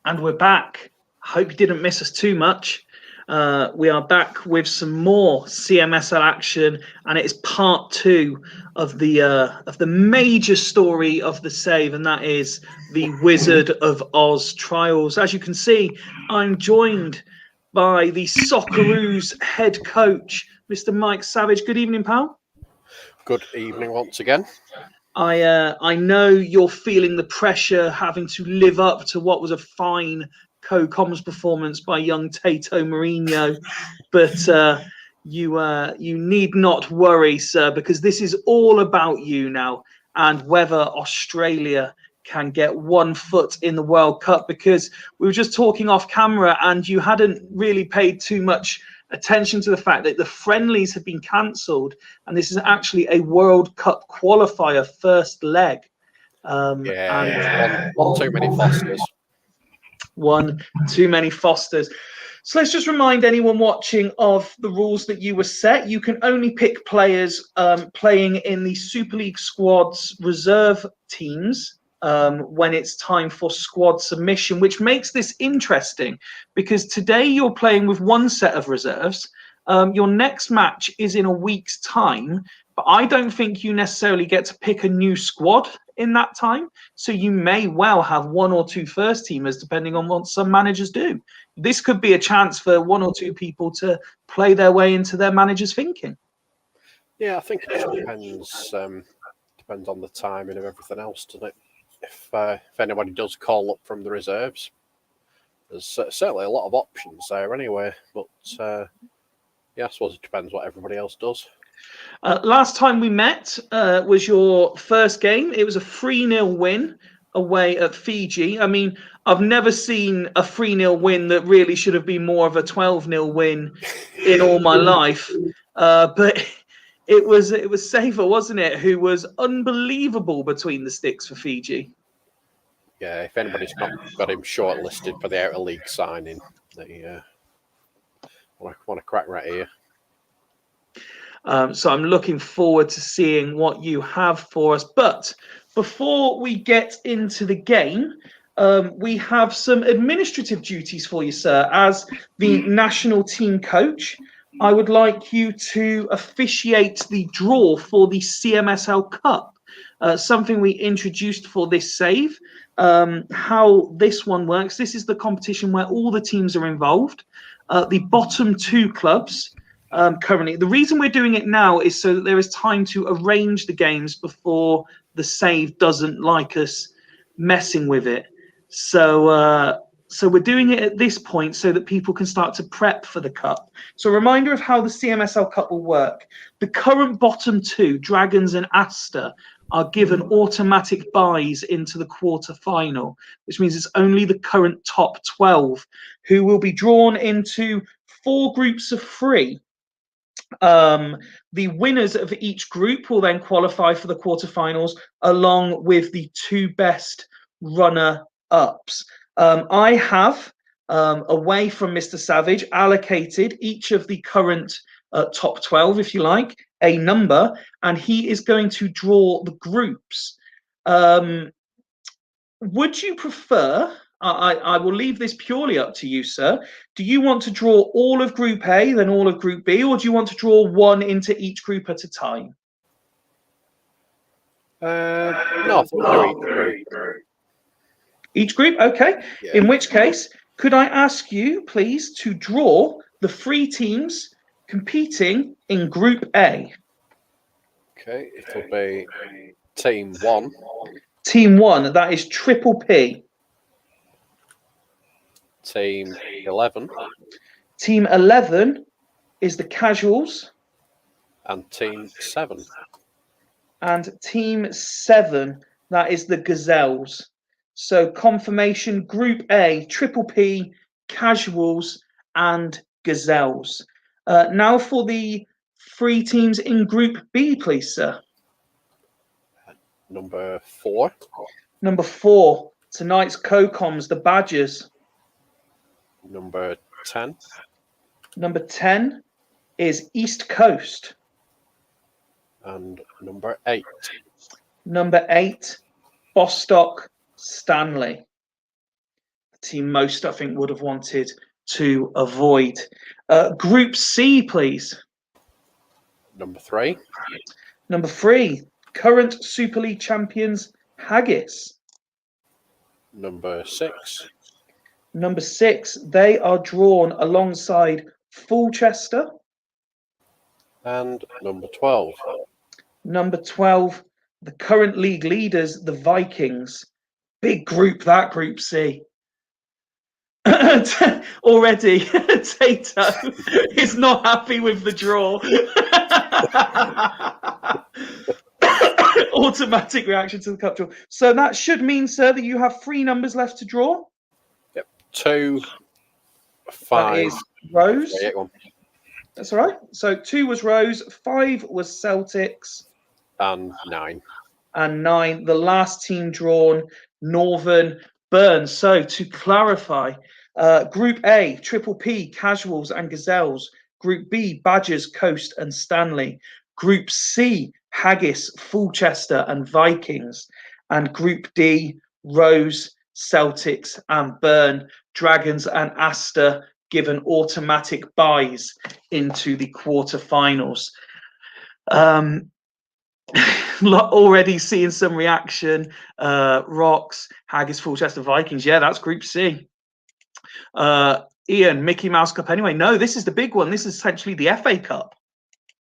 And we're back. Hope you didn't miss us too much. We are back with some more CMSL action, and it's part 2 of the major story of the save, and that is the Wizard of Oz trials. As you can see, I'm joined by the Socceroos head coach, Mr. Mike Savage. Good evening, pal. Good evening once again. I know you're feeling the pressure having to live up to what was a fine co-comms performance by young Tato Mourinho, but you need not worry, sir, because this is all about you now and whether Australia can get one foot in the World Cup, because we were just talking off camera and you hadn't really paid too much attention to the fact that the friendlies have been cancelled and this is actually a World Cup qualifier first leg. One too many Fosters. One too many Fosters. So let's just remind anyone watching of the rules that you were set. You can only pick players playing in the Super League squad's reserve teams when it's time for squad submission, which makes this interesting because today you're playing with one set of reserves. Your next match is in a week's time, but I don't think you necessarily get to pick a new squad in that time. So you may well have one or two first teamers, depending on what some managers do. This could be a chance for one or two people to play their way into their manager's thinking. Yeah, I think it depends on the timing of everything else, doesn't it? If anybody does call up from the reserves, there's certainly a lot of options there anyway. But yeah, I suppose it depends what everybody else does. Last time we met was your first game. It was a 3-0 win away at Fiji. I mean, I've never seen a 3-0 win that really should have been more of a 12-0 win in all my life. But it was Safer, wasn't it, who was unbelievable between the sticks for Fiji. Yeah, if anybody's not got him shortlisted for the outer league signing, they want to crack right here. So I'm looking forward to seeing what you have for us. But before we get into the game, we have some administrative duties for you, sir. As the national team coach, I would like you to officiate the draw for the CMSL Cup, something we introduced for this save. How this one works, this is the competition where all the teams are involved. The bottom 2 clubs currently. The reason we're doing it now is so that there is time to arrange the games before the save doesn't like us messing with it. So we're doing it at this point so that people can start to prep for the cup. So a reminder of how the CMSL Cup will work. The current bottom 2, Dragons and Aster, are given automatic buys into the quarter-final, which means it's only the current top 12 who will be drawn into 4 groups of 3. The winners of each group will then qualify for the quarterfinals along with the 2 best runner-ups. I have, away from Mr. Savage, allocated each of the current top 12, if you like, a number, and he is going to draw the groups. Would you prefer... I will leave this purely up to you, sir. Do you want to draw all of Group A, then all of Group B, or do you want to draw one into each group at a time? No, each group. Each group? Okay. Yeah. In which case, could I ask you, please, to draw the 3 teams competing in Group A? Okay, it'll be Team 1. Team 1, that is Triple P. Team 11. Team 11 is the Casuals. And Team 7. And Team 7, that is the Gazelles. So confirmation, Group A, Triple P, Casuals, and Gazelles. Now for the 3 teams in Group B, please, sir. Number 4. Number 4, tonight's co-coms, the Badgers. Number 10. Number 10 is East Coast. And number 8. Number 8, Bostock Stanley. team most, I think, would have wanted to avoid. Group C, please. Number 3. Number 3, current Super League champions, Haggis. Number 6. Number 6, they are drawn alongside Fulchester. And number 12. Number 12, the current league leaders, the Vikings. Big group, that Group C. Already, Tato is not happy with the draw. Automatic reaction to the cup draw. So that should mean, sir, that you have 3 numbers left to draw. Yep. 2, 5. That is Rose. Yeah, go on. That's all right. So 2 was Rose, 5 was Celtics, And 9. and 9, the last team drawn, Northern Burns. So to clarify, Group A, Triple P, Casuals and Gazelles. Group B, Badgers, Coast and Stanley. Group C, Haggis, Fulchester and Vikings. And Group D, Rose, Celtics and Burn. Dragons and Astor given automatic buys into the quarterfinals. Already seeing some reaction. Rocks, Haggis, Fulchester, Vikings. Yeah, that's Group C. Ian, Mickey Mouse Cup anyway. No, this is the big one. This is essentially the FA Cup.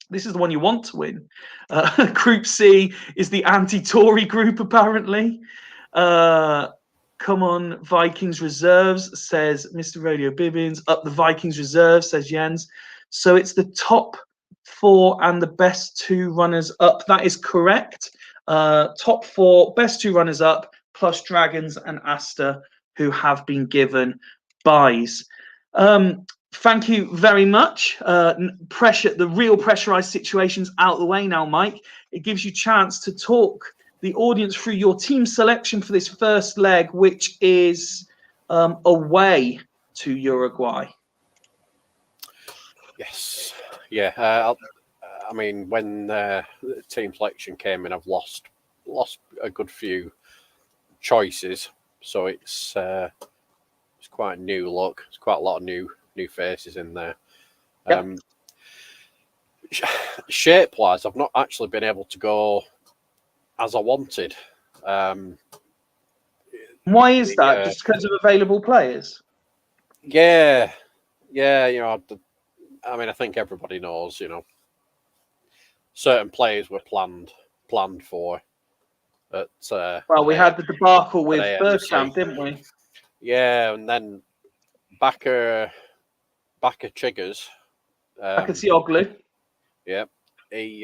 This is the one you want to win. Group C is the anti-Tory group, apparently. Come on, Vikings reserves, says Mr. Radio Bibbins. Up the Vikings reserves, says Jens. So it's the top 4 and the best 2 runners up. That is correct. Top 4, best 2 runners up, plus Dragons and Astor, who have been given buys. Thank you very much. The real pressurized situation's out the way now, Mike. It gives you a chance to talk the audience through your team selection for this first leg, which is away to Uruguay. Yes. Yeah. I mean, when the team selection came in, I've lost a good few choices. So it's quite a new look. There's quite a lot of new faces in there. Yep. Shape-wise, I've not actually been able to go as I wanted. Why is that? Just because of available players? Yeah. I mean, I think everybody knows, certain players were planned for. Well, we had the debacle with Bergkamp, didn't we? Yeah, and then Bakker Chiggers. Bakatioglu. Yeah, he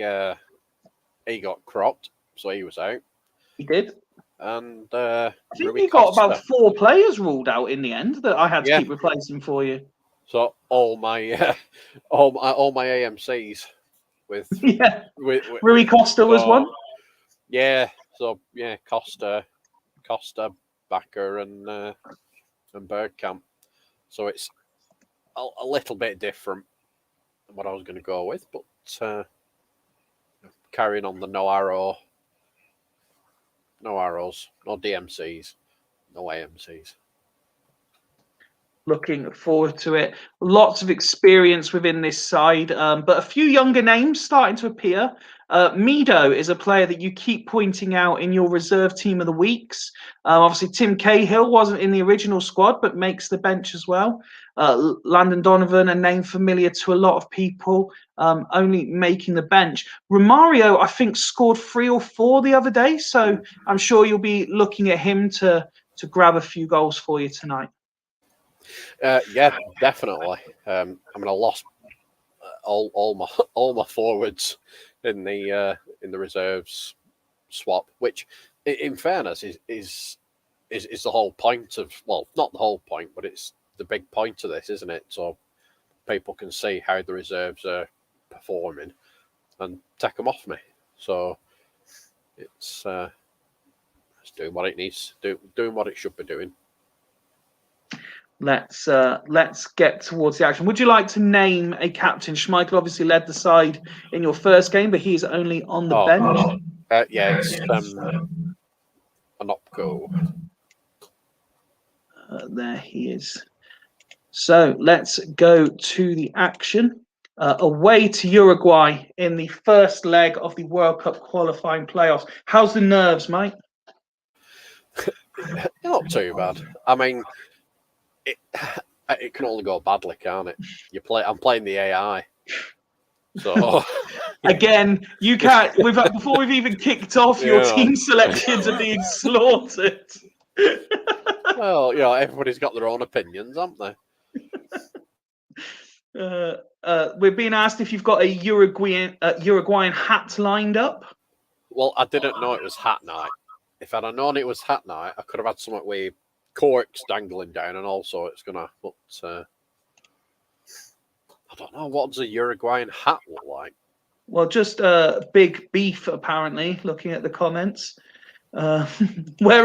got cropped, so he was out. He did. And I think you got about 4 players ruled out in the end that I had to keep replacing for you. So all my AMCs with Rui Costa was one. Yeah, so Costa, Bakker, and Bergkamp. So it's a little bit different than what I was going to go with, but carrying on the no arrows, no DMCs, no AMCs. Looking forward to it. Lots of experience within this side, but a few younger names starting to appear. Mido is a player that you keep pointing out in your reserve team of the weeks. Obviously, Tim Cahill wasn't in the original squad, but makes the bench as well. Landon Donovan, a name familiar to a lot of people, only making the bench. Romario, I think, scored 3 or 4 the other day, so I'm sure you'll be looking at him to grab a few goals for you tonight. Yeah, definitely. I mean, I lost all my forwards in the reserves swap, which, in fairness, is the whole point of, well, not the whole point, but it's the big point of this, isn't it? So people can see how the reserves are performing and take them off me. So it's doing what it needs, doing what it should be doing. Let's get towards the action. Would you like to name a captain? Schmeichel obviously led the side in your first game, but he's only on the bench. Yeah, it's Anopko. There he is. So let's go to the action. Away to Uruguay in the first leg of the World Cup qualifying playoffs. How's the nerves, mate? Not too bad. I mean, it can only go badly, can't it? I'm playing the AI. So again, you can't. Before we've even kicked off, your team selections are being slaughtered. Well, everybody's got their own opinions, haven't they? We're being asked if you've got a Uruguayan hat lined up. Well, I didn't know it was hat night. If I'd have known it was hat night, I could have had something with corks dangling down and all sorts going to. But I don't know. What does a Uruguayan hat look like? Well, just big beef, apparently, looking at the comments. Where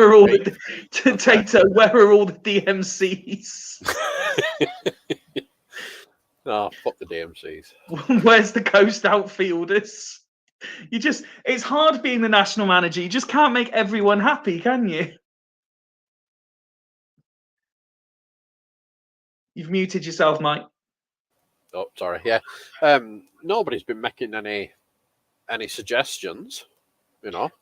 are all the Tato? Where are all the DMCs? Oh, fuck the DMCs. Where's the coast outfielders? It's hard being the national manager. You just can't make everyone happy, can you? You've muted yourself, Mike. Oh, sorry. Yeah. Nobody's been making any suggestions.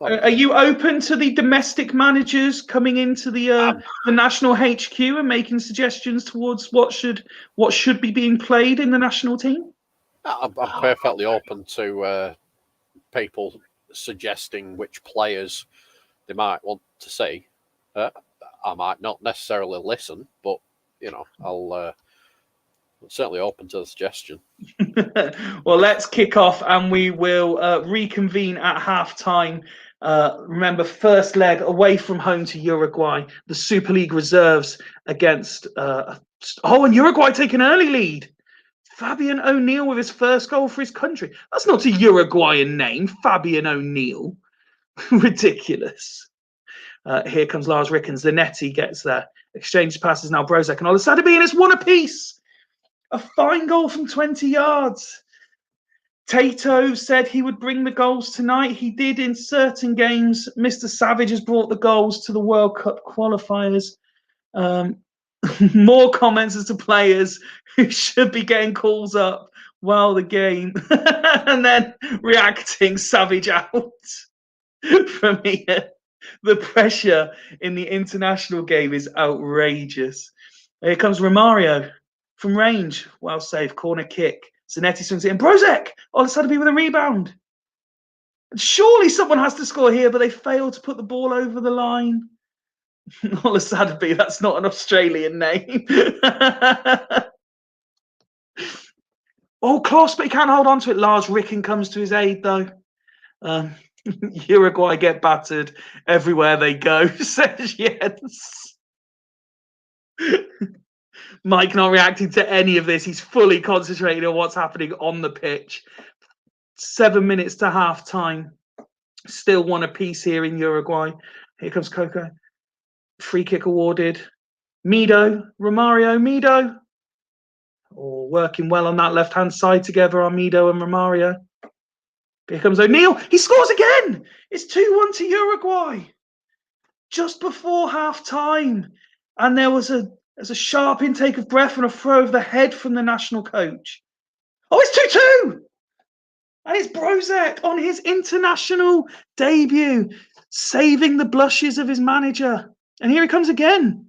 Are you open to the domestic managers coming into the national HQ and making suggestions towards what should be being played in the national team? I'm perfectly open to people suggesting which players they might want to see. I might not necessarily listen, but I'll certainly open to the suggestion. Well, let's kick off and we will reconvene at half-time. Remember, first leg away from home to Uruguay. The Super League reserves against... and Uruguay take an early lead. Fabian O'Neill with his first goal for his country. That's not a Uruguayan name, Fabian O'Neill. Ridiculous. Here comes Lars Rickens. Zanetti gets there. Exchange passes now Brozak and Olasadabi, and it's one apiece. A fine goal from 20 yards. Tato said he would bring the goals tonight. He did in certain games. Mr. Savage has brought the goals to the World Cup qualifiers. More comments as to players who should be getting calls up while the game. And then reacting Savage out from here. The pressure in the international game is outrageous. Here comes Romario. From range, well saved, corner kick. Zanetti swings it in. Brozek! Olasadabi with a rebound. Surely someone has to score here, but they fail to put the ball over the line. Olasadabi, that's not an Australian name. Kloss, but he can't hold on to it. Lars Ricken comes to his aid, though. Uruguay get battered everywhere they go, says Jens. Mike not reacting to any of this. He's fully concentrating on what's happening on the pitch. 7 minutes to half time. Still one apiece here in Uruguay. Here comes Coco. Free kick awarded. Romario. Oh, working well on that left-hand side together are Mido and Romario. Here comes O'Neill. He scores again. It's 2-1 to Uruguay. Just before half time. And there's a sharp intake of breath and a throw of the head from the national coach. Oh, it's 2-2! And it's Brozek on his international debut, saving the blushes of his manager. And here he comes again.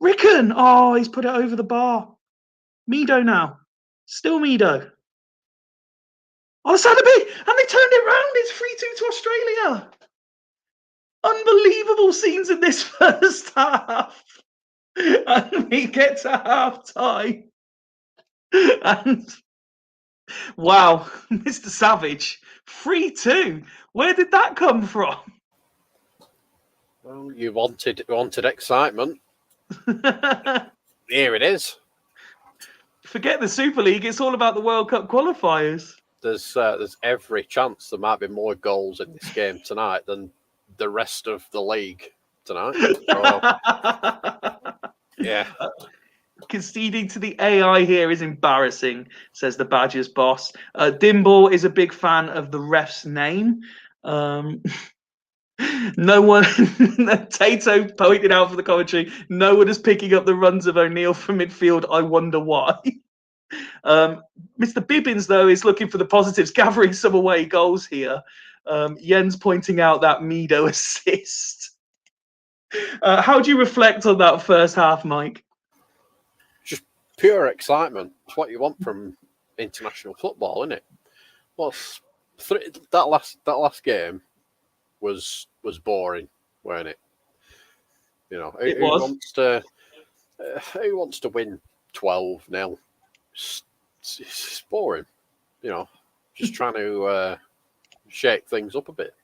Ricken! Oh, he's put it over the bar. Mido now. Still Mido. Olasadabi! And they turned it round. It's 3-2 to Australia. Unbelievable scenes in this first half. And we get to half time. And wow, Mr. Savage, 3-2. Where did that come from? Well, you wanted excitement. Here it is. Forget the Super League. It's all about the World Cup qualifiers. There's every chance there might be more goals in this game tonight than the rest of the league tonight. So, yeah. Conceding to the AI here is embarrassing, says the Badgers boss. Dimble is a big fan of the ref's name. No one, Tato pointed out for the commentary, no one is picking up the runs of O'Neill from midfield. I wonder why. Mr. Bibbins, though, is looking for the positives, gathering some away goals here. Jens pointing out that Mido assist. How do you reflect on that first half, Mike? Just pure excitement. It's what you want from international football, isn't it? Well, that last game was boring, weren't it? You know, It who was. wants to win 12-0? It's boring. You know, just trying to shake things up a bit.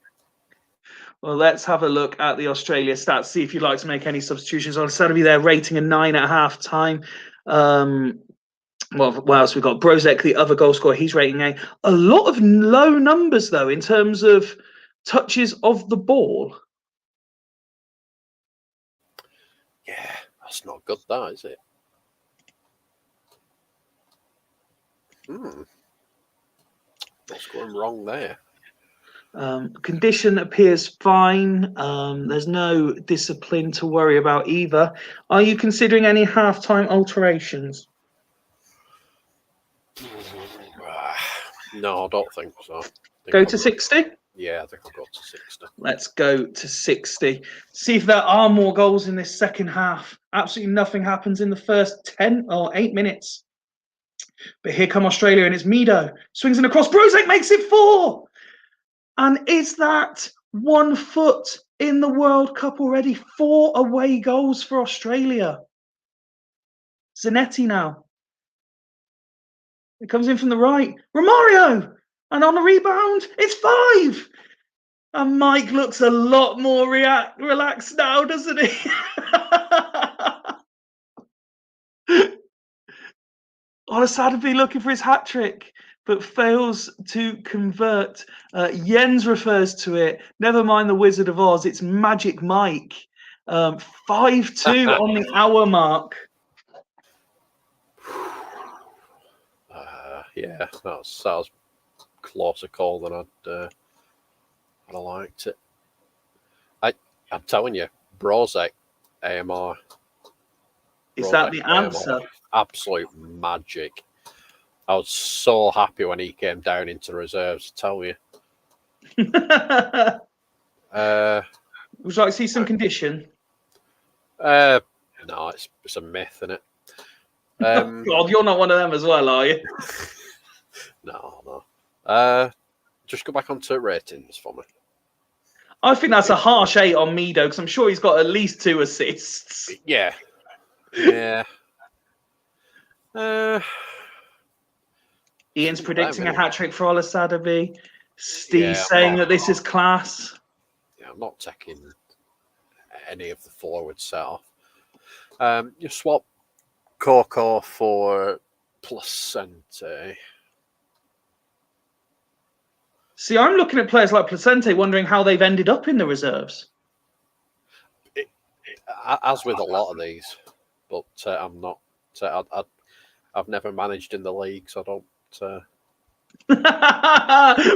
Well, let's have a look at the Australia stats, see if you'd like to make any substitutions. On Saturday, they're rating a 9 at half time. What else we've got? Brozek, the other goal scorer, he's rating a lot of low numbers, though, in terms of touches of the ball. Yeah, that's not good, that, is it? What's going wrong there? Condition appears fine. There's no discipline to worry about either. Are you considering any halftime alterations? No, I don't think so. Go to 60? Yeah, I think I'll go to 60. Let's go to 60. See if there are more goals in this second half. Absolutely nothing happens in the first 10 or 8 minutes. But here come Australia, and it's Mido. Swings in across. Brozek makes it 4. And is that 1 foot in the World Cup already? 4 away goals for Australia. Zanetti now. It comes in from the right. Romario! And on a rebound, it's 5. And Mike looks a lot more relaxed now, doesn't he? Olasadabe looking for his hat-trick, but fails to convert. Jens refers to it. Never mind the Wizard of Oz. It's Magic Mike. 5-2 on the hour mark. Yeah, that was closer call than I'd have liked it. I'm telling you, Brozek AMR. Is that the answer? AMR, absolute magic. I was so happy when he came down into reserves, I tell you. Would you like to see some condition? No, it's a myth, isn't it? God, you're not one of them as well, are you? No. Just go back onto ratings for me. I think that's a harsh 8 on Mido, because I'm sure he's got at least 2 assists. Yeah. Ian's predicting a hat-trick for Olasadabe. Steve's saying that this is class. Yeah, I'm not taking any of the forwards set off. You swap Coco for Placente. See, I'm looking at players like Placente, wondering how they've ended up in the reserves. As with a lot of these, but I'm not. I've never managed in the league, so I don't.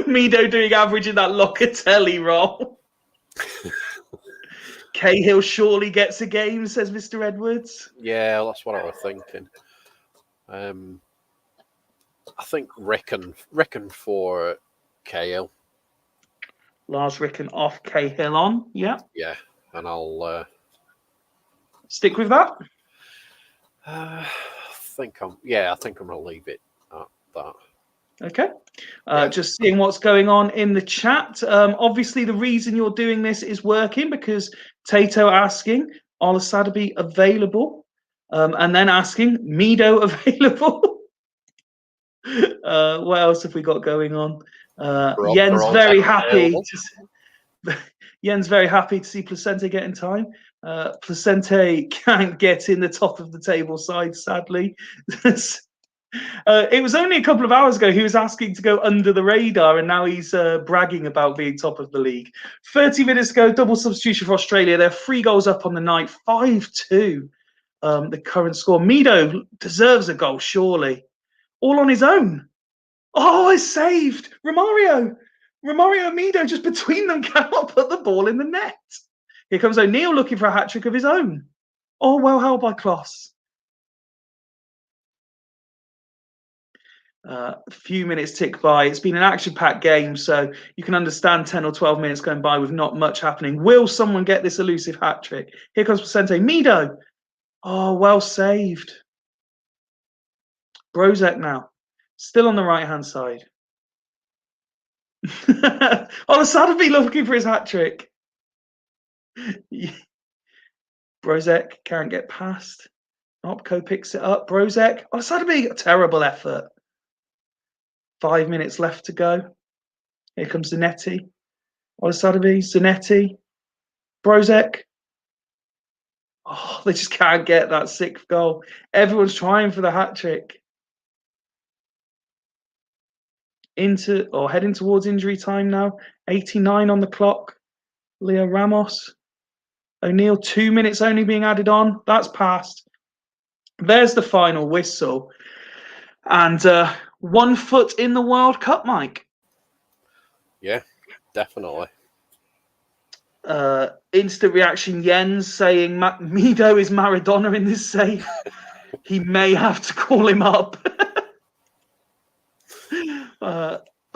Mido doing average in that Locatelli role. Cahill surely gets a game, says Mr. Edwards. Yeah, that's what I was thinking. I think Rickon for Cahill. Lars Rickon off, Cahill on. Yeah. Yeah, and I'll stick with that. I think I'm going to leave it at that. Okay. Just seeing what's going on in the chat. Obviously, the reason you're doing this is working because Tato asking, Olasadabe available? And then asking, Mido available? What else have we got going on? Jens very happy. Jens very happy to see Placente get in time. Placente can't get in the top of the table side, sadly. It was only a couple of hours ago he was asking to go under the radar, and now he's bragging about being top of the league. 30 minutes ago, double substitution for Australia. They're 3 goals up on the night, 5-2. The current score. Mido deserves a goal, surely. All on his own. Oh, it's saved. Romario. Romario and Mido just between them cannot put the ball in the net. Here comes O'Neill looking for a hat-trick of his own. Oh, well held by Kloss. A few minutes tick by. It's been an action-packed game, so you can understand 10 or 12 minutes going by with not much happening. Will someone get this elusive hat-trick? Here comes Placente. Mido. Oh, well saved. Brozek now. Still on the right-hand side. Olasadabi looking for his hat-trick. Brozek can't get past. Opko picks it up. Brozek. Olasadabi, a terrible effort. 5 minutes left to go. Here comes Zanetti. Olasadabi, Zanetti. Brozek. Oh, they just can't get that sixth goal. Everyone's trying for the hat-trick. Heading towards injury time now. 89 on the clock. Leo Ramos. O'Neill, 2 minutes only being added on. That's passed. There's the final whistle. And 1 foot in the World Cup, Mike. Yeah, definitely. Instant reaction, Jens saying Mido is Maradona in this save. He may have to call him up.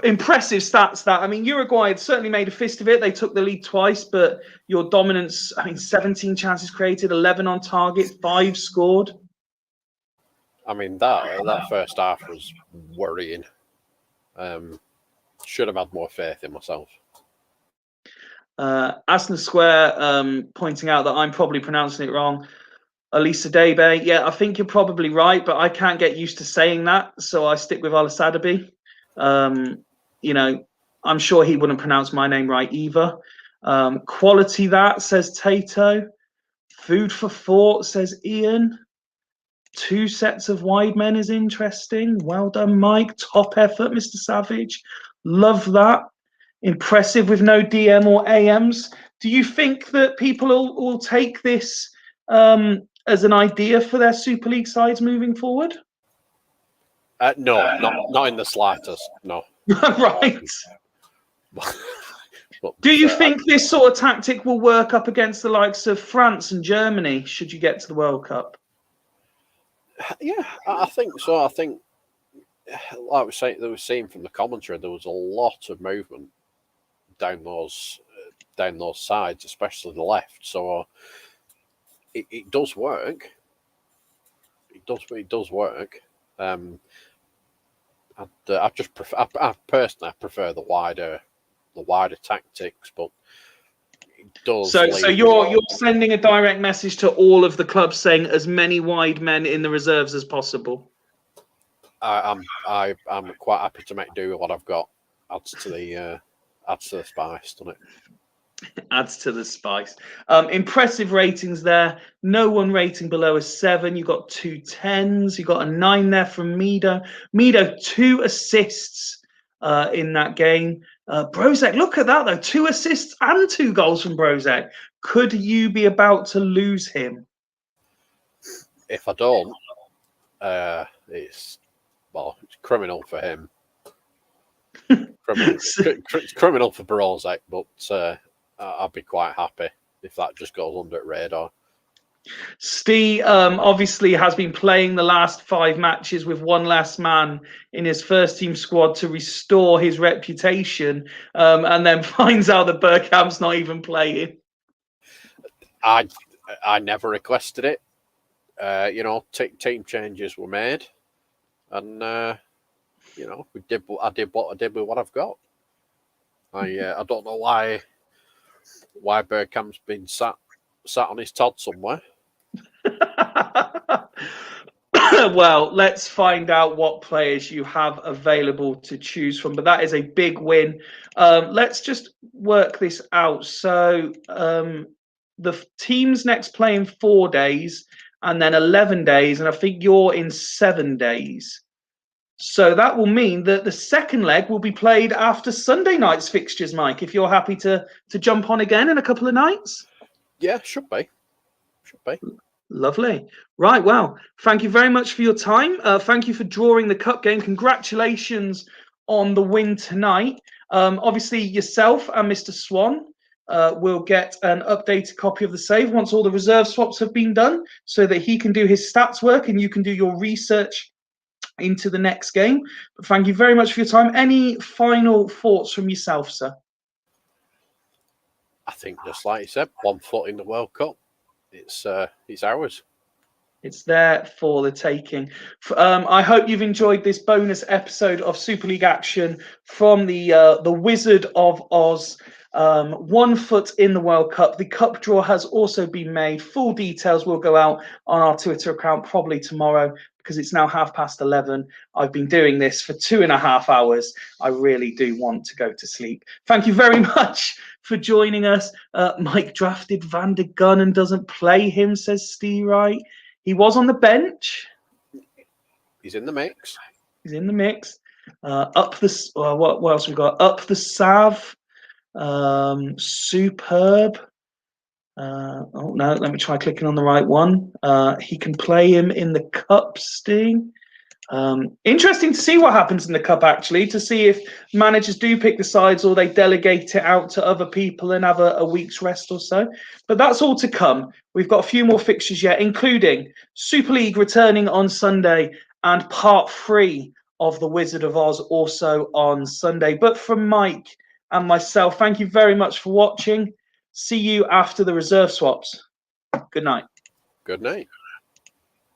Impressive stats that. I mean, Uruguay had certainly made a fist of it. They took the lead twice, but your dominance, 17 chances created, 11 on target, 5 scored. I mean, that first half was worrying. Should have had more faith in myself. Aston Square pointing out that I'm probably pronouncing it wrong. Elisa Debe, yeah, I think you're probably right, but I can't get used to saying that, so I stick with Olasadabi. I'm sure he wouldn't pronounce my name right either. Quality that, says Tato. Food for thought, says Ian. 2 sets of wide men is interesting. Well done, Mike. Top effort, Mr. Savage. Love that. Impressive with no DM or AMs. Do you think that people will take this as an idea for their Super League sides moving forward? No, not in the slightest. No. Right. But, do you think this sort of tactic will work up against the likes of France and Germany should you get to the World Cup? Yeah, I think so. I think, like we were saying from the commentary, there was a lot of movement down those sides, especially the left. So it does work. It does work. I personally prefer the wider tactics, but it does. So you're sending a direct message to all of the clubs saying as many wide men in the reserves as possible. I'm quite happy to make do with what I've got. Adds to the spice, doesn't it? Adds to the spice. Impressive ratings there. No one rating below a 7. You got 2 10s. You got a 9 there from Mido. Mido, 2 assists in that game. Brozek, look at that though. 2 assists and 2 goals from Brozek. Could you be about to lose him? If I don't, it's criminal for him. Criminal for Brozek, but I'd be quite happy if that just goes under the radar. Steve obviously has been playing the last 5 matches with one less man in his first team squad to restore his reputation, and then finds out that Bergkamp's not even playing. I never requested it. Team changes were made, and I did what I did with what I've got. I don't know why Bergkamp's been sat on his Todd somewhere. Well, let's find out what players you have available to choose from. But that is a big win. Let's just work this out. So the team's next play in 4 days and then 11 days. And I think you're in 7 days. So that will mean that the second leg will be played after Sunday night's fixtures, Mike, if you're happy to jump on again in a couple of nights. Yeah, should be. Lovely. Right, well, thank you very much for your time. Thank you for drawing the cup game. Congratulations on the win tonight. Obviously, yourself and Mr. Swan will get an updated copy of the save once all the reserve swaps have been done, so that he can do his stats work and you can do your research into the next game. But thank you very much for your time. Any final thoughts from yourself, sir? I think, just like you said, 1 foot in the World Cup. It's ours. It's there for the taking. I hope you've enjoyed this bonus episode of Super League action from the Wizard of Oz. 1 foot in the World Cup. The cup draw has also been made. Full details will go out on our Twitter account probably tomorrow, because it's now 11:30. I've been doing this for 2.5 hours. I really do want to go to sleep. Thank you very much for joining us. Mike drafted Van der Gun and doesn't play him, says Steve Wright. He was on the bench. He's in the mix. He's in the mix. Up the what else we got? Up the Sav. Superb. Oh no, let me try clicking on the right one. He can play him in the cup, Sting. Interesting to see what happens in the cup, actually, to see if managers do pick the sides or they delegate it out to other people and have a week's rest or so. But that's all to come. We've got a few more fixtures yet, including Super League returning on Sunday and part 3 of the Wizard of Oz also on Sunday. But from Mike and myself, thank you very much for watching. See you after the reserve swaps. Good night. Good night.